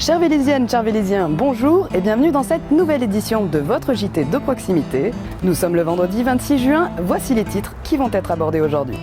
Chères Vélésiennes, chers Vélésiens, bonjour et bienvenue dans cette nouvelle édition de votre JT de proximité. Nous sommes le vendredi 26 juin, voici les titres qui vont être abordés aujourd'hui.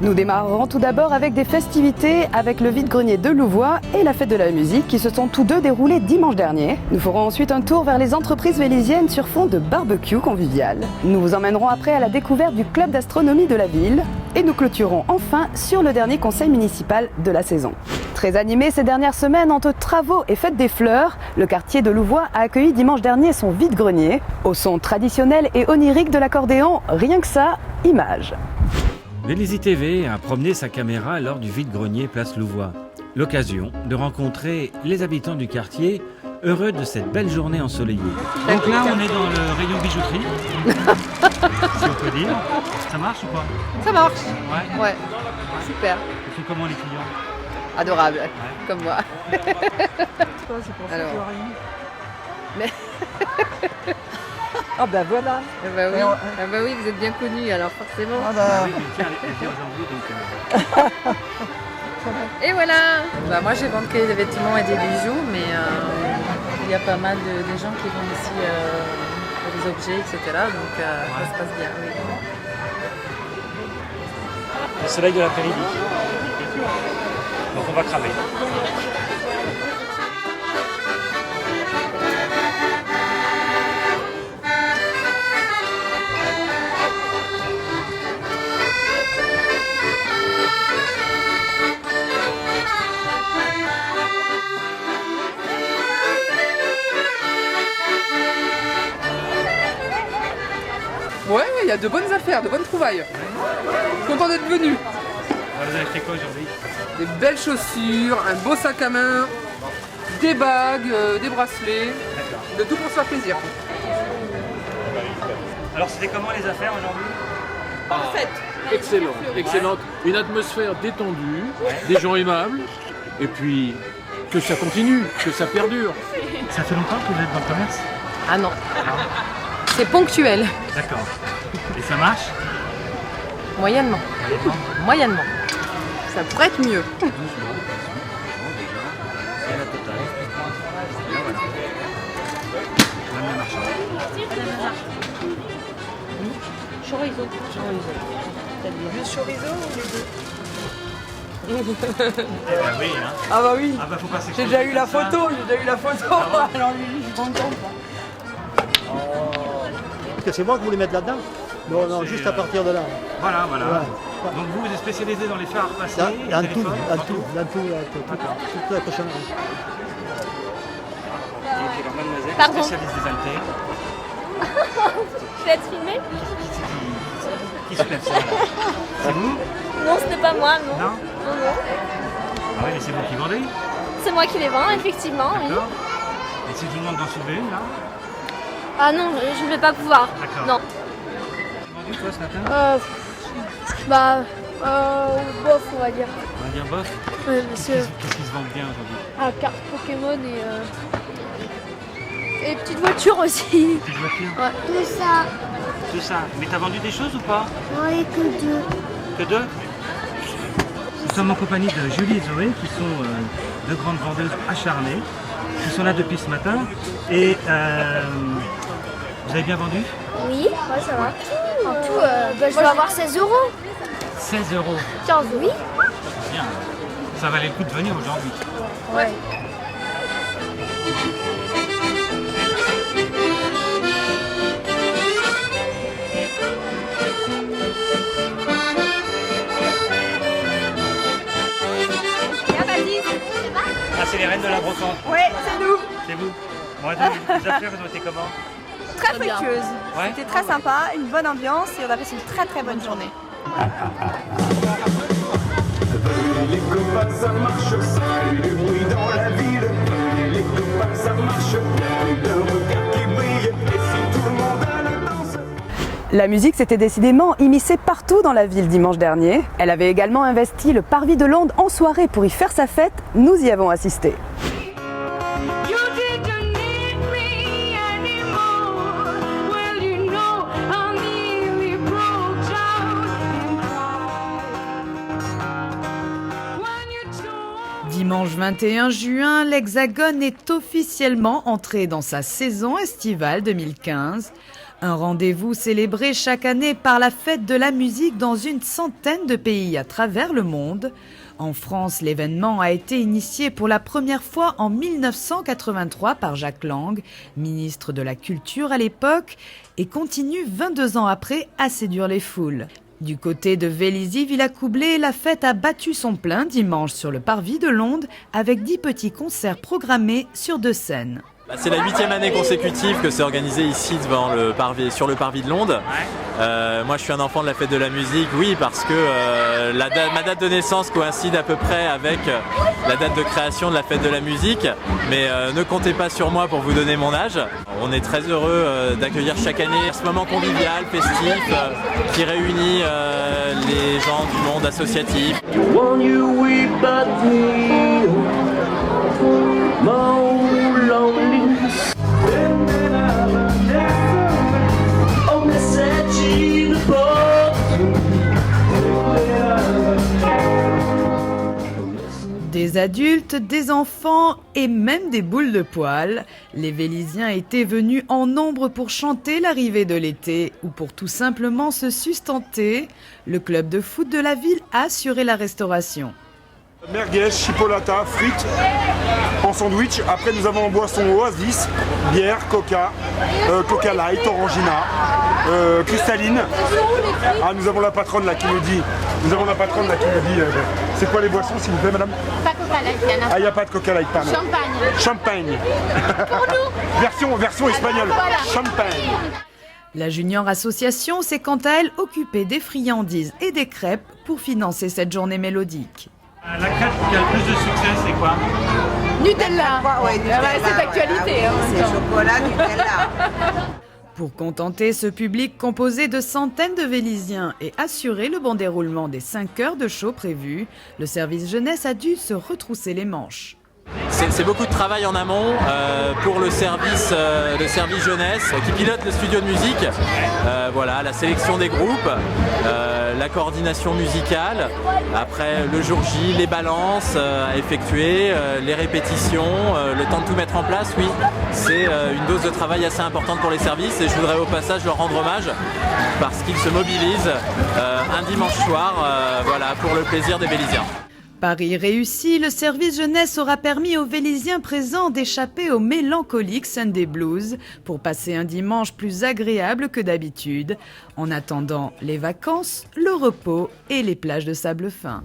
Nous démarrerons tout d'abord avec des festivités avec le vide-grenier de Louvois et la fête de la musique qui se sont tous deux déroulés dimanche dernier. Nous ferons ensuite un tour vers les entreprises vélésiennes sur fond de barbecue convivial. Nous vous emmènerons après à la découverte du club d'astronomie de la ville et nous clôturerons enfin sur le dernier conseil municipal de la saison. Très animé ces dernières semaines entre travaux et fête des fleurs, le quartier de Louvois a accueilli dimanche dernier son vide-grenier au son traditionnel et onirique de l'accordéon, rien que ça, image. Vélizy TV a promené sa caméra lors du vide-grenier place Louvois. L'occasion de rencontrer les habitants du quartier, heureux de cette belle journée ensoleillée. Donc là, on est dans le rayon bijouterie, si on peut dire. Ça marche ou pas? Ça marche. Ouais. Super. Ils sont comment les clients? Adorable, comme moi. C'est pour ça Alors. que tu as rien. Mais- Ah ben voilà. Ah bah oui. Et on- Ah bah oui, vous êtes bien connus, alors forcément. Ah Ah bah, oui, mais tiens, elle vient aujourd'hui, donc... Et voilà. Bah, moi j'ai vendu des vêtements et des bijoux, mais il y a pas mal de gens qui vendent ici des objets, etc. Donc ça se passe bien. Oui. Le soleil de l'après-midi. Donc on va cramer. Ouais, il y a de bonnes affaires, de bonnes trouvailles. Content d'être venu. Vous avez fait quoi aujourd'hui? Des belles chaussures, un beau sac à main, des bagues, des bracelets, de tout pour se faire plaisir. Alors c'était comment les affaires aujourd'hui? Excellent, excellente. Une atmosphère détendue, des gens aimables, et puis que ça continue, que ça perdure. Ça fait longtemps que vous êtes dans le commerce? Ah non. C'est ponctuel. D'accord. Et ça marche? Moyennement. Moyennement. Ça pourrait être mieux. C'est la totale. Là, voilà. Madame la marchande. Chorizo. Eh ben oui, hein. ah bah oui. Ah bah faut pas s'excuser. J'ai déjà eu la comme ça. photo, Alors lui, je suis contente. Parce que c'est moi que vous voulez mettre là-dedans? Non, non, C'est, juste à partir de là. Voilà, voilà. Voilà. Donc vous êtes spécialisé dans les phares passés, Dans, les dans tout, téléphones, dans partout. tout, dans tout, toute la cochonnerie. Et puis alors mademoiselle, Pardon. spécialiste des haltères. Je vais être filmée? Qui se lève ça là? C'est vous? Non, ce n'est pas moi, non. Non? Non, non. Ah oui, mais c'est vous qui vendez? C'est moi qui les vends, effectivement, oui. D'accord. Et si je vous demande d'en soulever une là? Ah non, je ne vais pas pouvoir. D'accord. Non. Tu as vendu toi ce matin? Bof, on va dire. On va dire bof. Parce que, Qu'est-ce qui se vend bien aujourd'hui? carte Pokémon et petites voitures aussi. Petite voiture? Ouais. Tout ça. Tout ça. Mais t'as vendu des choses ou pas? Oui, que deux. Que deux? Nous sommes en compagnie de Julie et Zoé qui sont deux grandes vendeuses acharnées. Qui sont là depuis ce matin. Et vous avez bien vendu? Oui, ouais, ça va. En tout, je vais avoir 16 euros. 16 €. 15, oui. Bien. Ça valait le coup de venir aujourd'hui. Ouais. Ah, c'est les reines de la brocante. Ouais, c'est nous. C'est vous. Bon, les affaires, elles ont été comment? Très fructueuse. Ouais. C'était très sympa, une bonne ambiance et on a passé une très très bonne journée. Les copains, ça marche, ça fait du bruit dans la ville. Les copains, ça marche, le regard qui brille. Et si tout le monde a la danse. La musique s'était décidément immiscée partout dans la ville dimanche dernier. Elle avait également investi le parvis de Londres en soirée pour y faire sa fête. Nous y avons assisté. Dimanche 21 juin, l'Hexagone est officiellement entré dans sa saison estivale 2015. Un rendez-vous célébré chaque année par la fête de la musique dans une centaine de pays à travers le monde. En France, l'événement a été initié pour la première fois en 1983 par Jacques Lang, ministre de la Culture à l'époque, et continue 22 ans après à séduire les foules. Du côté de Vélizy-Villacoublay, la fête a battu son plein dimanche sur le parvis de Londres avec 10 petits concerts programmés sur 2 scènes. C'est la 8e année consécutive que c'est organisé ici sur le parvis de Londres. Moi je suis un enfant de la fête de la musique, oui, parce que ma date de naissance coïncide à peu près avec la date de création de la fête de la musique, mais ne comptez pas sur moi pour vous donner mon âge. On est très heureux d'accueillir chaque année ce moment convivial, festif, qui réunit les gens du monde associatif. Des adultes, des enfants et même des boules de poil, les Véliziens étaient venus en nombre pour chanter l'arrivée de l'été ou pour tout simplement se sustenter. Le club de foot de la ville a assuré la restauration. Merguez, chipolata, frites en sandwich. Après nous avons en boisson Oasis, bière, coca, coca light, orangina, cristalline. Ah, nous avons la patronne là qui nous dit. C'est quoi les boissons s'il vous plaît madame? Pas Coca Light, il y en a. Ah, il n'y a pas de coca light, pardon. Champagne. version espagnole. Voilà. Champagne. La Junior Association s'est quant à elle occupée des friandises et des crêpes pour financer cette journée mélodique. La crêpe qui a le plus de succès, c'est quoi? Nutella. Nutella, c'est d'actualité. C'est chocolat, Nutella. Pour contenter ce public composé de centaines de Véliziens et assurer le bon déroulement des 5 heures de show prévues, le service jeunesse a dû se retrousser les manches. C'est beaucoup de travail en amont pour le service jeunesse qui pilote le studio de musique. Voilà, la sélection des groupes, la coordination musicale, après le jour J, les balances à effectuer, les répétitions, le temps de tout mettre en place, oui. C'est une dose de travail assez importante pour les services et je voudrais au passage leur rendre hommage parce qu'ils se mobilisent un dimanche soir voilà, pour le plaisir des Véliziens. Paris réussi, le service jeunesse aura permis aux Véliziens présents d'échapper au mélancolique Sunday Blues pour passer un dimanche plus agréable que d'habitude, en attendant les vacances, le repos et les plages de sable fin.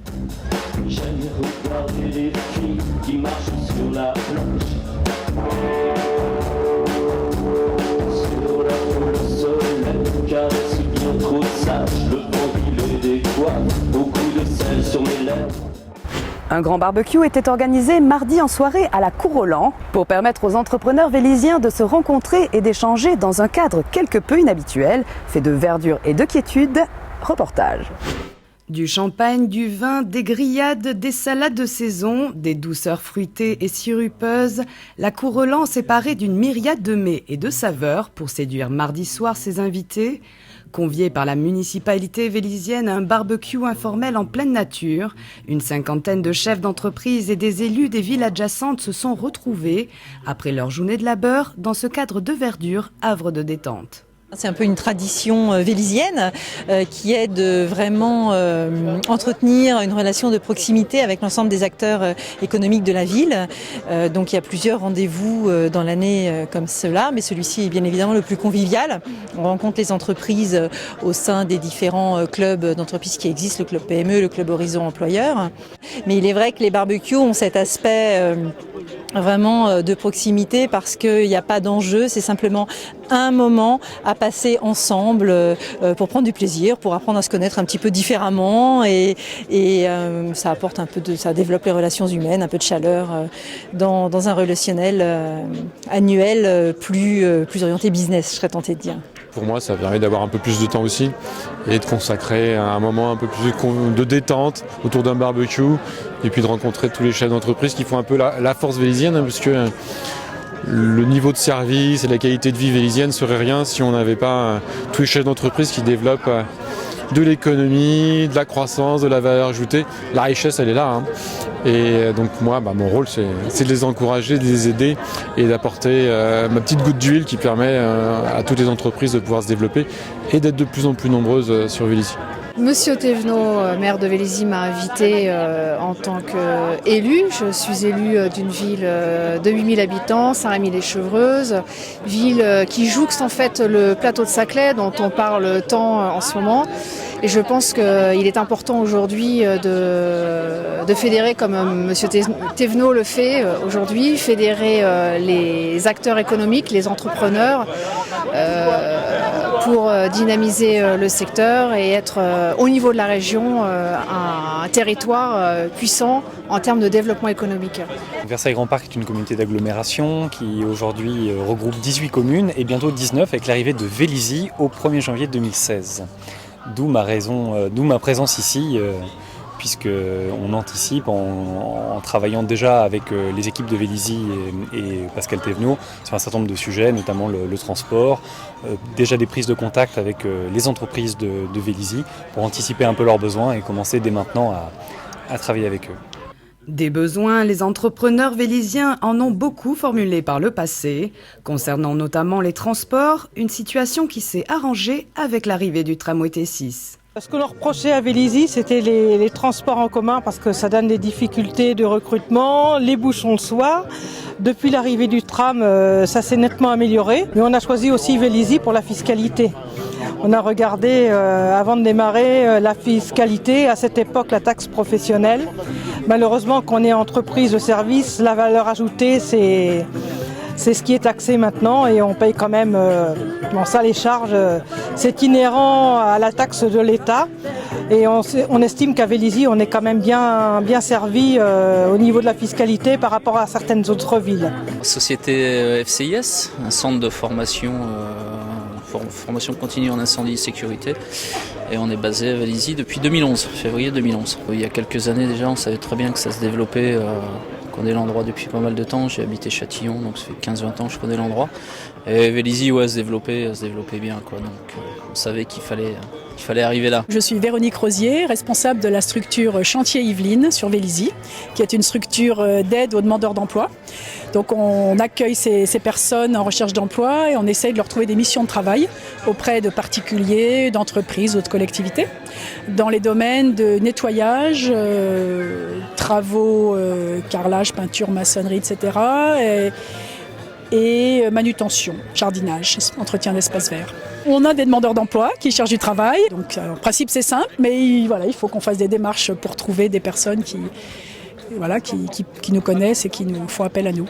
J'aime regarder les filles qui marchent sur la plage. Sur la foule, le soleil caresse bien trop sage. Le vent qui les décoiffe, beaucoup de sel sur mes lèvres. Un grand barbecue était organisé mardi en soirée à la Cour Rolland pour permettre aux entrepreneurs véliziens de se rencontrer et d'échanger dans un cadre quelque peu inhabituel, fait de verdure et de quiétude. Reportage. Du champagne, du vin, des grillades, des salades de saison, des douceurs fruitées et sirupeuses, la Cour Rolland s'est parée d'une myriade de mets et de saveurs pour séduire mardi soir ses invités. Conviés par la municipalité vélizienne à un barbecue informel en pleine nature, une 50aine de chefs d'entreprise et des élus des villes adjacentes se sont retrouvés, après leur journée de labeur, dans ce cadre de verdure, havre de détente. C'est un peu une tradition vélizienne qui est de vraiment entretenir une relation de proximité avec l'ensemble des acteurs économiques de la ville. Donc il y a plusieurs rendez-vous dans l'année comme cela, mais celui-ci est bien évidemment le plus convivial. On rencontre les entreprises au sein des différents clubs d'entreprises qui existent, le club PME, le club Horizon Employeur. Mais il est vrai que les barbecues ont cet aspect vraiment de proximité parce qu'il n'y a pas d'enjeu, c'est simplement un moment à passer ensemble pour prendre du plaisir, pour apprendre à se connaître un petit peu différemment et ça apporte un peu ça développe les relations humaines, un peu de chaleur dans un relationnel annuel plus orienté business, je serais tentée de dire. Pour moi, ça permet d'avoir un peu plus de temps aussi et de consacrer un moment un peu plus de détente autour d'un barbecue et puis de rencontrer tous les chefs d'entreprise qui font un peu la force vélizienne, hein, parce que le niveau de service et la qualité de vie vélizienne serait rien si on n'avait pas tous les chefs d'entreprise qui développent de l'économie, de la croissance, de la valeur ajoutée. La richesse, elle est là. Hein. Et donc moi, mon rôle, c'est de les encourager, de les aider et d'apporter ma petite goutte d'huile qui permet à toutes les entreprises de pouvoir se développer et d'être de plus en plus nombreuses sur Vélizy. Monsieur Thévenot, maire de Vélizy, m'a invité en tant qu'élu. Je suis élue d'une ville de 8000 habitants, Saint-Rémy-les-Chevreuses, ville qui jouxte en fait le plateau de Saclay dont on parle tant en ce moment. Et je pense qu'il est important aujourd'hui de fédérer, comme Monsieur Thévenot le fait aujourd'hui, fédérer les acteurs économiques, les entrepreneurs, pour dynamiser le secteur et être au niveau de la région un territoire puissant en termes de développement économique. Versailles Grand Parc est une communauté d'agglomération qui aujourd'hui regroupe 18 communes et bientôt 19 avec l'arrivée de Vélizy au 1er janvier 2016. D'où ma présence ici, puisqu'on anticipe en travaillant déjà avec les équipes de Vélizy et Pascal Thévenot sur un certain nombre de sujets, notamment le transport, déjà des prises de contact avec les entreprises de Vélizy pour anticiper un peu leurs besoins et commencer dès maintenant à travailler avec eux. Des besoins, les entrepreneurs vélysiens en ont beaucoup formulé par le passé, concernant notamment les transports, une situation qui s'est arrangée avec l'arrivée du tramway T6. Ce que l'on reprochait à Vélizy, c'était les transports en commun parce que ça donne des difficultés de recrutement, les bouchons le soir. Depuis l'arrivée du tram, ça s'est nettement amélioré. Mais on a choisi aussi Vélizy pour la fiscalité. On a regardé, avant de démarrer, la fiscalité, à cette époque la taxe professionnelle. Malheureusement, quand on est entreprise de service, la valeur ajoutée, c'est ce qui est taxé maintenant et on paye quand même les charges. C'est inhérent à la taxe de l'État et on estime qu'à Vélizy, on est quand même bien servi au niveau de la fiscalité par rapport à certaines autres villes. Société FCIS, un centre de formation continue en incendie et sécurité. Et on est basé à Vélizy depuis 2011, février 2011. Il y a quelques années déjà, on savait très bien que ça se développait. On connaît l'endroit depuis pas mal de temps. J'ai habité Châtillon, donc ça fait 15-20 ans que je connais l'endroit. Et Vélizy, se développait bien, quoi. Donc on savait qu'il fallait arriver là. Je suis Véronique Rosier, responsable de la structure Chantier Yvelines sur Vélizy, qui est une structure d'aide aux demandeurs d'emploi. Donc on accueille ces personnes en recherche d'emploi et on essaye de leur trouver des missions de travail auprès de particuliers, d'entreprises ou de collectivités, dans les domaines de nettoyage, travaux, carrelage, peinture, maçonnerie, etc. Et manutention, jardinage, entretien d'espaces verts. On a des demandeurs d'emploi qui cherchent du travail, donc en principe c'est simple, mais il faut qu'on fasse des démarches pour trouver des personnes qui nous connaissent et qui nous font appel à nous.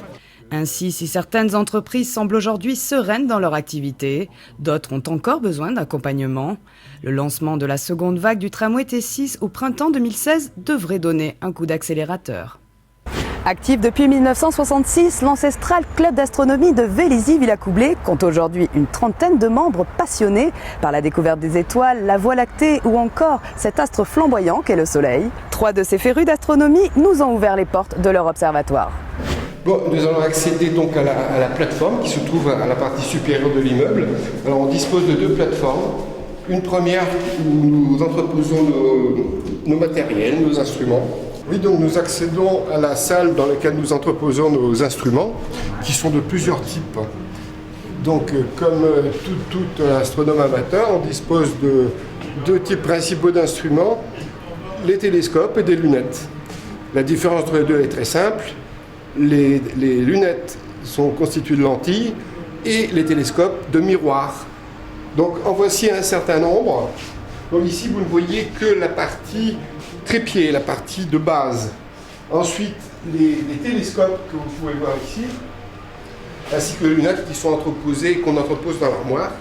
Ainsi, si certaines entreprises semblent aujourd'hui sereines dans leur activité, d'autres ont encore besoin d'accompagnement. Le lancement de la seconde vague du tramway T6 au printemps 2016 devrait donner un coup d'accélérateur. Actif depuis 1966, l'ancestral club d'astronomie de Vélizy-Villacoublay compte aujourd'hui une trentaine de membres passionnés par la découverte des étoiles, la Voie lactée ou encore cet astre flamboyant qu'est le Soleil. 3 de ces férus d'astronomie nous ont ouvert les portes de leur observatoire. Bon, nous allons accéder donc à la plateforme qui se trouve à la partie supérieure de l'immeuble. Alors on dispose de 2 plateformes. Une première où nous entreposons nos matériels, nos instruments. Oui, donc nous accédons à la salle dans laquelle nous entreposons nos instruments, qui sont de plusieurs types. Donc, comme tout astronome amateur, on dispose de 2 types principaux d'instruments, les télescopes et des lunettes. La différence entre les deux est très simple. Les lunettes sont constituées de lentilles et les télescopes de miroirs. Donc, en voici un certain nombre. Donc ici, vous ne voyez que la partie trépied, la partie de base. Ensuite, les télescopes que vous pouvez voir ici, ainsi que les lunettes qui sont entreposées, qu'on entrepose dans l'armoire,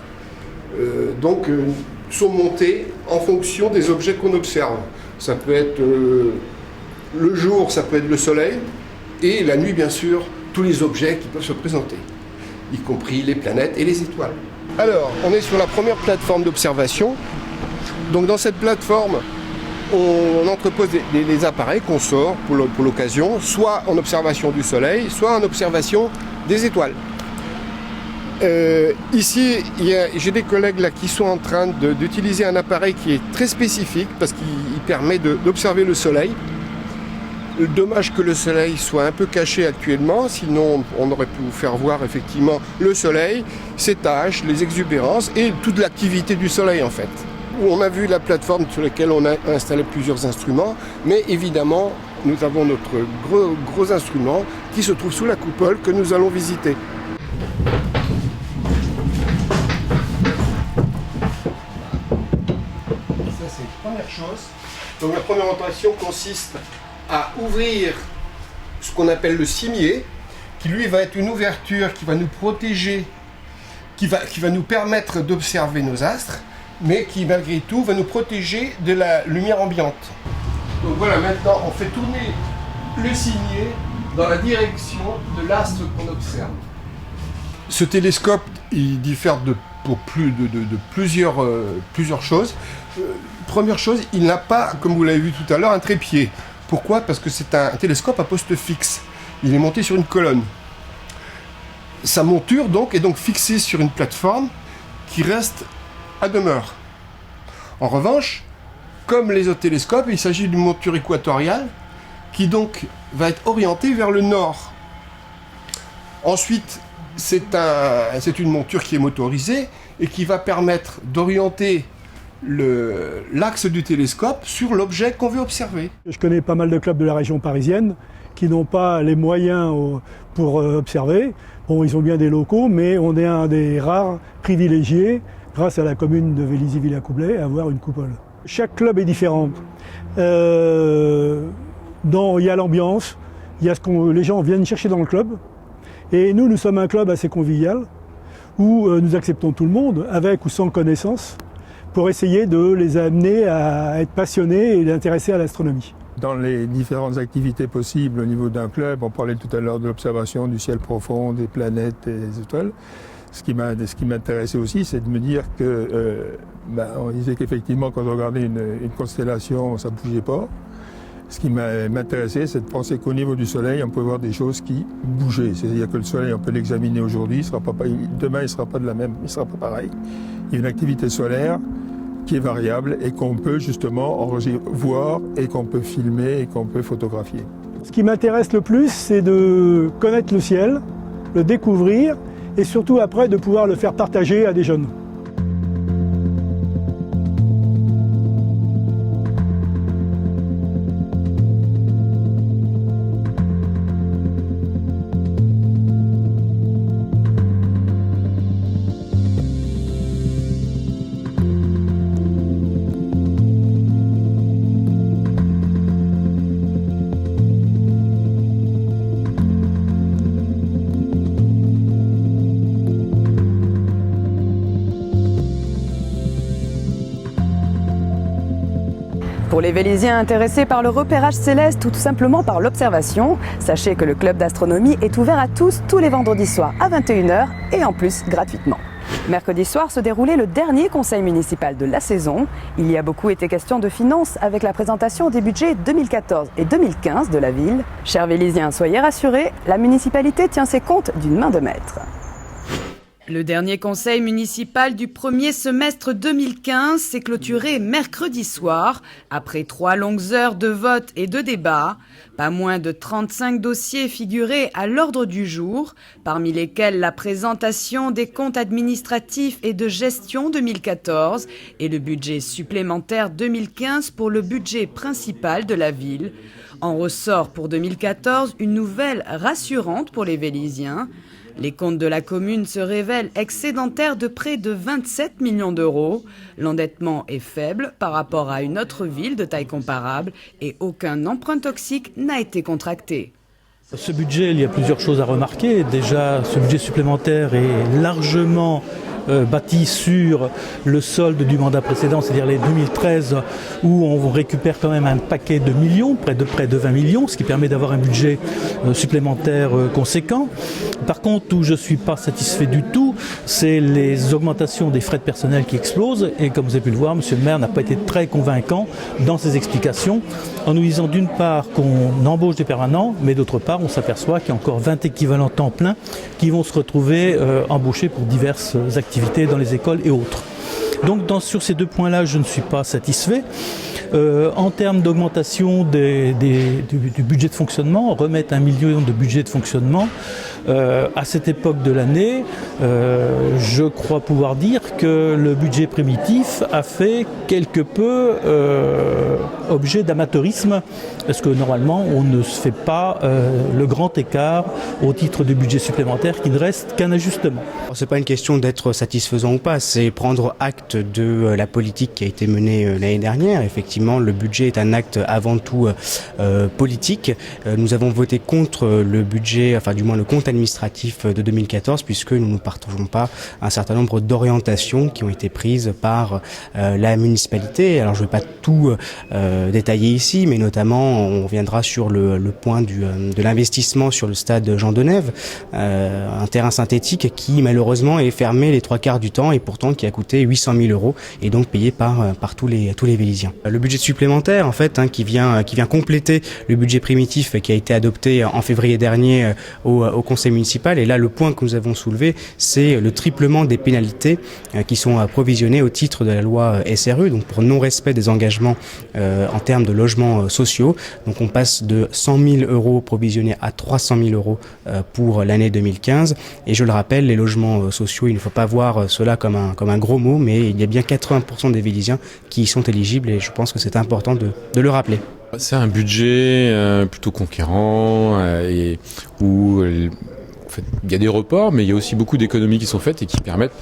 sont montées en fonction des objets qu'on observe. Ça peut être le jour, ça peut être le soleil, et la nuit, bien sûr, tous les objets qui peuvent se présenter, y compris les planètes et les étoiles. Alors, on est sur la première plateforme d'observation. Donc dans cette plateforme, on entrepose les appareils qu'on sort pour l'occasion, soit en observation du soleil, soit en observation des étoiles. Ici, j'ai des collègues là qui sont en train d'utiliser un appareil qui est très spécifique parce qu'il permet d'observer le soleil. Dommage que le soleil soit un peu caché actuellement, sinon on aurait pu vous faire voir effectivement le soleil, ses tâches, les exubérances et toute l'activité du soleil en fait. On a vu la plateforme sur laquelle on a installé plusieurs instruments, mais évidemment nous avons notre gros instrument qui se trouve sous la coupole que nous allons visiter. Ça c'est la première chose. Donc la première opération consiste à ouvrir ce qu'on appelle le cimier, qui lui va être une ouverture qui va nous protéger, qui va nous permettre d'observer nos astres, mais qui malgré tout va nous protéger de la lumière ambiante. Donc voilà, maintenant on fait tourner le cimier dans la direction de l'astre qu'on observe. Ce télescope, il diffère pour plusieurs choses. Première chose, il n'a pas, comme vous l'avez vu tout à l'heure, un trépied. Pourquoi? Parce que c'est un télescope à poste fixe. Il est monté sur une colonne. Sa monture donc est donc fixée sur une plateforme qui reste à demeure. En revanche, comme les autres télescopes, il s'agit d'une monture équatoriale qui donc va être orientée vers le nord. Ensuite, c'est une monture qui est motorisée et qui va permettre d'orienter l'axe du télescope sur l'objet qu'on veut observer. Je connais pas mal de clubs de la région parisienne qui n'ont pas les moyens pour observer. Bon, ils ont bien des locaux, mais on est un des rares privilégiés, grâce à la commune de Vélizy-Villacoublay, à avoir une coupole. Chaque club est différent. Il y a l'ambiance, il y a ce que les gens viennent chercher dans le club. Et nous sommes un club assez convivial, où nous acceptons tout le monde, avec ou sans connaissance, pour essayer de les amener à être passionnés et d'intéressés à l'astronomie. Dans les différentes activités possibles au niveau d'un club, on parlait tout à l'heure de l'observation du ciel profond, des planètes et des étoiles. Ce qui m'intéressait aussi, c'est de me dire que, on disait qu'effectivement, quand on regardait une constellation, ça ne bougeait pas. Ce qui m'intéressait, c'est de penser qu'au niveau du Soleil, on peut voir des choses qui bougeaient. C'est-à-dire que le Soleil, on peut l'examiner aujourd'hui, demain, il ne sera pas pareil. Il y a une activité solaire qui est variable et qu'on peut justement voir et qu'on peut filmer et qu'on peut photographier. Ce qui m'intéresse le plus, c'est de connaître le ciel, le découvrir et surtout après de pouvoir le faire partager à des jeunes. Pour les Vélysiens intéressés par le repérage céleste ou tout simplement par l'observation, sachez que le club d'astronomie est ouvert à tous les vendredis soirs à 21h et en plus gratuitement. Mercredi soir se déroulait le dernier conseil municipal de la saison. Il y a beaucoup été question de finances avec la présentation des budgets 2014 et 2015 de la ville. Chers Vélysiens, soyez rassurés, la municipalité tient ses comptes d'une main de maître. Le dernier conseil municipal du premier semestre 2015 s'est clôturé mercredi soir, après 3 longues heures de vote et de débat. Pas moins de 35 dossiers figuraient à l'ordre du jour, parmi lesquels la présentation des comptes administratifs et de gestion 2014 et le budget supplémentaire 2015 pour le budget principal de la ville. En ressort pour 2014 une nouvelle rassurante pour les Vélysiens. Les comptes de la commune se révèlent excédentaires de près de 27 millions d'euros. L'endettement est faible par rapport à une autre ville de taille comparable et aucun emprunt toxique n'a été contracté. Ce budget, il y a plusieurs choses à remarquer. Déjà, ce budget supplémentaire est largement bâti sur le solde du mandat précédent, c'est-à-dire les 2013, où on récupère quand même un paquet de millions, près de 20 millions, ce qui permet d'avoir un budget supplémentaire conséquent. Par contre, où je ne suis pas satisfait du tout, c'est les augmentations des frais de personnel qui explosent. Et comme vous avez pu le voir, M. le maire n'a pas été très convaincant dans ses explications, en nous disant d'une part qu'on embauche des permanents, mais d'autre part, on s'aperçoit qu'il y a encore 20 équivalents temps plein qui vont se retrouver embauchés pour diverses activités dans les écoles et autres. Donc sur ces deux points-là, je ne suis pas satisfait. En termes d'augmentation du budget de fonctionnement, remettre 1 million de budget de fonctionnement, à cette époque de l'année, je crois pouvoir dire que le budget primitif a fait quelque peu objet d'amateurisme, parce que normalement on ne se fait pas le grand écart au titre du budget supplémentaire qui ne reste qu'un ajustement. Ce n'est pas une question d'être satisfaisant ou pas, c'est prendre acte de la politique qui a été menée l'année dernière. Effectivement, le budget est un acte avant tout politique. Nous avons voté contre le budget, enfin du moins le compte administratif de 2014, puisque nous ne partageons pas un certain nombre d'orientations qui ont été prises par la municipalité. Alors je ne vais pas tout détailler ici, mais notamment on reviendra sur le point de l'investissement sur le stade Jean Denève, un terrain synthétique qui malheureusement est fermé les 3/4 du temps et pourtant qui a coûté 800 000 € et donc payé par tous les Vélisiens. Le budget supplémentaire en fait qui vient compléter le budget primitif qui a été adopté en février dernier au conseil municipal, et là le point que nous avons soulevé, c'est le triplement des pénalités qui sont provisionnées au titre de la loi SRU, donc pour non-respect des engagements en termes de logements sociaux. Donc on passe de 100 000 € provisionnés à 300 000 € pour l'année 2015, et je le rappelle, les logements sociaux, il ne faut pas voir cela comme un gros mot, mais il y a bien 80% des Vélisiens qui y sont éligibles, et je pense que c'est important de le rappeler. C'est un budget plutôt conquérant et où en fait, il y a des reports, mais il y a aussi beaucoup d'économies qui sont faites et qui permettent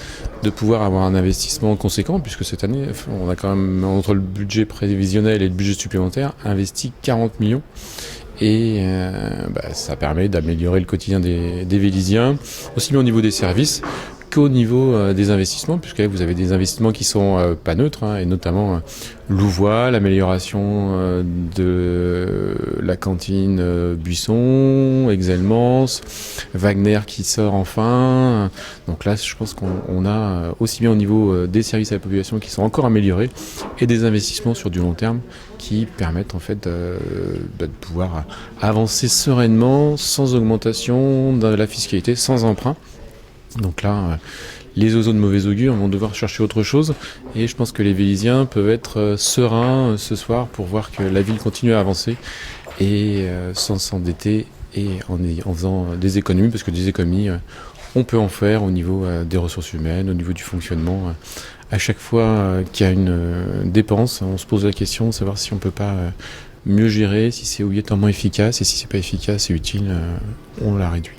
de pouvoir avoir un investissement conséquent, puisque cette année, on a quand même, entre le budget prévisionnel et le budget supplémentaire, investi 40 millions. Et ça permet d'améliorer le quotidien des Vélisiens, aussi bien au niveau des services qu'au niveau des investissements, puisque vous avez des investissements qui sont pas neutres, et notamment Louvois, l'amélioration de la cantine Buisson, Exelmans, Wagner qui sort enfin. Donc là, je pense qu'on a aussi bien au niveau des services à la population qui sont encore améliorés, et des investissements sur du long terme qui permettent en fait de pouvoir avancer sereinement, sans augmentation de la fiscalité, sans emprunt. Donc là, les oiseaux de mauvais augure vont devoir chercher autre chose, et je pense que les Vélisiens peuvent être sereins ce soir pour voir que la ville continue à avancer et sans s'endetter, et en faisant des économies, parce que des économies, on peut en faire au niveau des ressources humaines, au niveau du fonctionnement. À chaque fois qu'il y a une dépense, on se pose la question de savoir si on ne peut pas mieux gérer, si c'est obligatoirement efficace, et si c'est pas efficace et utile, on la réduit.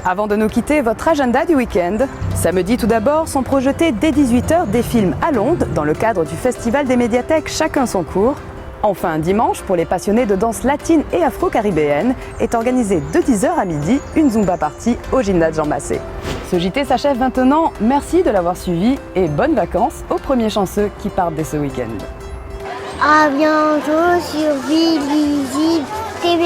Avant de nous quitter, votre agenda du week-end. Samedi tout d'abord, sont projetés dès 18h des films à Londres dans le cadre du Festival des médiathèques Chacun son cours. Enfin, dimanche, pour les passionnés de danse latine et afro-caribéenne, est organisée de 10h à midi une Zumba party au gymnase Jean Massé. Ce JT s'achève maintenant. Merci de l'avoir suivi et bonnes vacances aux premiers chanceux qui partent dès ce week-end. À bientôt sur Vélizy TV.